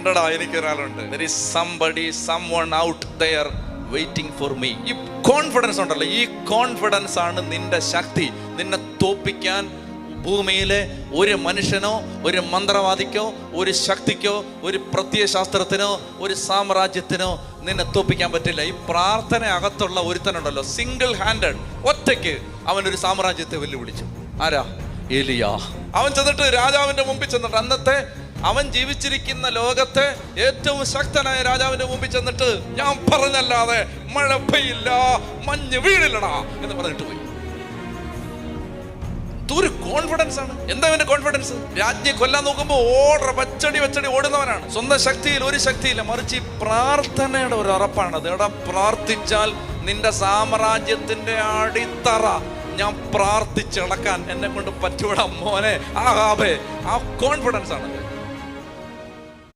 ഉണ്ടടാ, എനിക്കൊരാളുണ്ട്. There is somebody, someone out there waiting for me. ഈ confidence ഉണ്ടല്ലോ, ഈ കോൺഫിഡൻസ് ആണ് നിന്റെ ശക്തി. നിന്നെ തോപ്പിക്കാൻ ഭൂമിയിലെ ഒരു മനുഷ്യനോ ഒരു മന്ത്രവാദിക്കോ ഒരു ശക്തിക്കോ ഒരു പ്രത്യയശാസ്ത്രത്തിനോ ഒരു സാമ്രാജ്യത്തിനോ നിന്നെ തോപ്പിക്കാൻ പറ്റില്ല. ഈ പ്രാർത്ഥന അകത്തുള്ള ഒരുത്തനുണ്ടല്ലോ, സിംഗിൾ ഹാൻഡഡ്, ഒറ്റയ്ക്ക് അവനൊരു സാമ്രാജ്യത്തെ വെല്ലുവിളിച്ചു. ആരാ? എലിയ. അവൻ ചെന്നിട്ട് രാജാവിന്റെ മുമ്പിൽ ചെന്നിട്ട്, അന്നത്തെ അവൻ ജീവിച്ചിരിക്കുന്ന ലോകത്തെ ഏറ്റവും ശക്തനായ രാജാവിന്റെ മുമ്പിൽ ചെന്നിട്ട്, ഞാൻ പറഞ്ഞല്ലാതെ മഴ പെയ്യില്ല, മഞ്ഞ് വീഴില്ലടാ എന്ന് പറഞ്ഞിട്ട് പോയി. ഒരു കോൺഫിഡൻസ് ആണ്. എന്താ അവന്റെ കോൺഫിഡൻസ്? രാജ്ഞിയെ കൊല്ലാൻ നോക്കുമ്പോ വെച്ചടി ഓടുന്നവനാണ്. സ്വന്തം ശക്തിയിൽ ഒരു ശക്തിയില്ല, മറിച്ച് ഈ പ്രാർത്ഥനയുടെ ഒരു ഉറപ്പാണത്. എടാ, പ്രാർത്ഥിച്ചാൽ നിന്റെ സാമ്രാജ്യത്തിന്റെ അടിത്തറ ഞാൻ പ്രാർത്ഥിച്ചിളക്കാൻ എന്നെ കൊണ്ട് പറ്റൂടാ മോനെ, ആഹാബേ. ആ കോൺഫിഡൻസ് ആണ്.